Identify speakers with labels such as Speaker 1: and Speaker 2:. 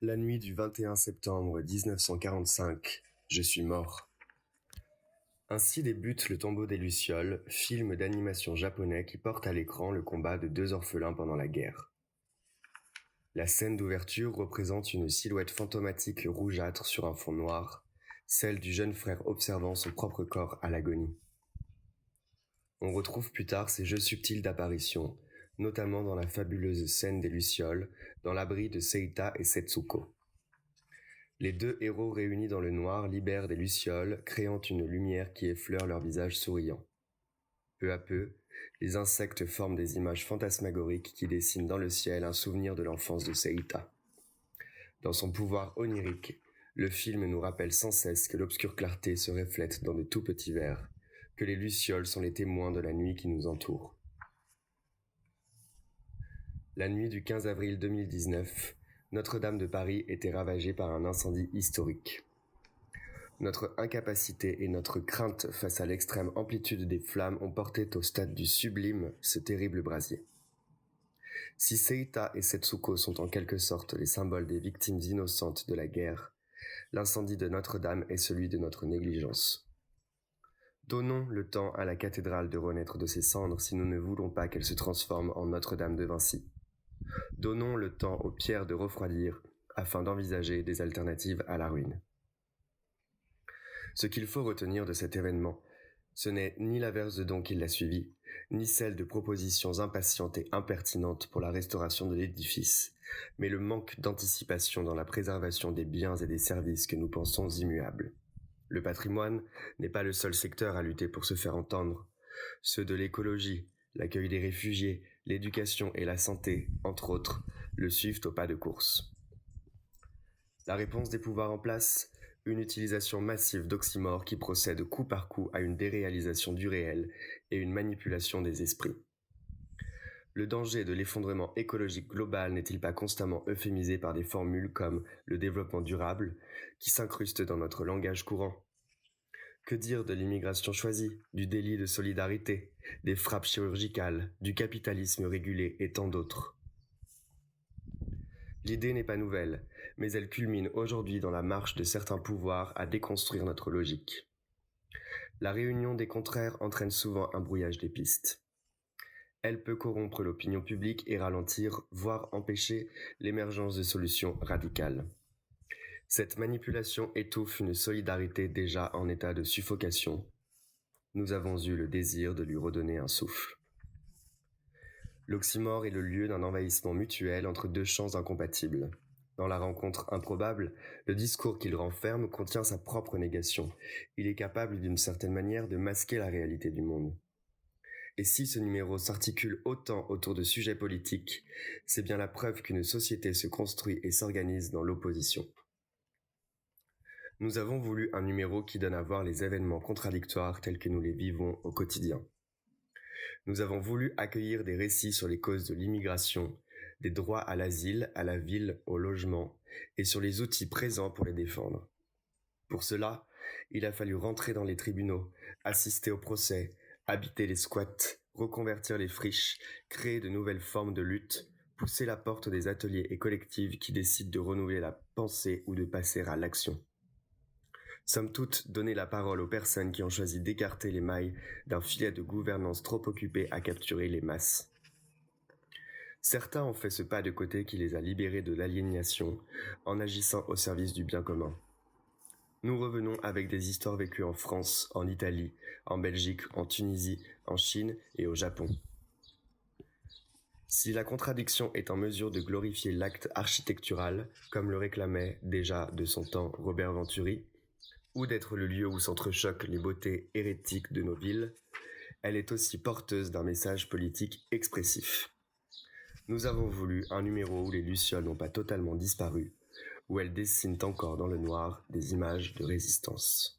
Speaker 1: La nuit du 21 septembre 1945, je suis mort. Ainsi débute Le Tombeau des Lucioles, film d'animation japonais qui porte à l'écran le combat de deux orphelins pendant la guerre. La scène d'ouverture représente une silhouette fantomatique rougeâtre sur un fond noir, celle du jeune frère observant son propre corps à l'agonie. On retrouve plus tard ces jeux subtils d'apparition, notamment dans la fabuleuse scène des Lucioles, dans l'abri de Seita et Setsuko. Les deux héros réunis dans le noir libèrent des lucioles, créant une lumière qui effleure leurs visages souriants. Peu à peu, les insectes forment des images fantasmagoriques qui dessinent dans le ciel un souvenir de l'enfance de Seita. Dans son pouvoir onirique, le film nous rappelle sans cesse que l'obscure clarté se reflète dans de tout petits verres, que les lucioles sont les témoins de la nuit qui nous entoure. La nuit du 15 avril 2019, Notre-Dame de Paris était ravagée par un incendie historique. Notre incapacité et notre crainte face à l'extrême amplitude des flammes ont porté au stade du sublime ce terrible brasier. Si Seita et Setsuko sont en quelque sorte les symboles des victimes innocentes de la guerre, l'incendie de Notre-Dame est celui de notre négligence. Donnons le temps à la cathédrale de renaître de ses cendres si nous ne voulons pas qu'elle se transforme en Notre-Dame de Vinci. Donnons le temps aux pierres de refroidir afin d'envisager des alternatives à la ruine. Ce qu'il faut retenir de cet événement, ce n'est ni l'averse de dons qui l'a suivi, ni celle de propositions impatientes et impertinentes pour la restauration de l'édifice, mais le manque d'anticipation dans la préservation des biens et des services que nous pensons immuables. Le patrimoine n'est pas le seul secteur à lutter pour se faire entendre. Ceux de l'écologie, l'accueil des réfugiés, l'éducation et la santé, entre autres, le suivent au pas de course. La réponse des pouvoirs en place, une utilisation massive d'oxymores qui procède coup par coup à une déréalisation du réel et une manipulation des esprits. Le danger de l'effondrement écologique global n'est-il pas constamment euphémisé par des formules comme le développement durable, qui s'incrustent dans notre langage courant? Que dire de l'immigration choisie, du délit de solidarité, des frappes chirurgicales, du capitalisme régulé et tant d'autres? L'idée n'est pas nouvelle, mais elle culmine aujourd'hui dans la marche de certains pouvoirs à déconstruire notre logique. La réunion des contraires entraîne souvent un brouillage des pistes. Elle peut corrompre l'opinion publique et ralentir, voire empêcher, l'émergence de solutions radicales. Cette manipulation étouffe une solidarité déjà en état de suffocation. Nous avons eu le désir de lui redonner un souffle. L'oxymore est le lieu d'un envahissement mutuel entre deux champs incompatibles. Dans la rencontre improbable, le discours qu'il renferme contient sa propre négation. Il est capable d'une certaine manière de masquer la réalité du monde. Et si ce numéro s'articule autant autour de sujets politiques, c'est bien la preuve qu'une société se construit et s'organise dans l'opposition. Nous avons voulu un numéro qui donne à voir les événements contradictoires tels que nous les vivons au quotidien. Nous avons voulu accueillir des récits sur les causes de l'immigration, des droits à l'asile, à la ville, au logement, et sur les outils présents pour les défendre. Pour cela, il a fallu rentrer dans les tribunaux, assister au procès, habiter les squats, reconvertir les friches, créer de nouvelles formes de lutte, pousser la porte des ateliers et collectives qui décident de renouveler la pensée ou de passer à l'action. Somme toute, donner la parole aux personnes qui ont choisi d'écarter les mailles d'un filet de gouvernance trop occupé à capturer les masses. Certains ont fait ce pas de côté qui les a libérés de l'aliénation en agissant au service du bien commun. Nous revenons avec des histoires vécues en France, en Italie, en Belgique, en Tunisie, en Chine et au Japon. Si la contradiction est en mesure de glorifier l'acte architectural, comme le réclamait déjà de son temps Robert Venturi, ou d'être le lieu où s'entrechoquent les beautés hérétiques de nos villes, elle est aussi porteuse d'un message politique expressif. Nous avons voulu un numéro où les lucioles n'ont pas totalement disparu, où elles dessinent encore dans le noir des images de résistance.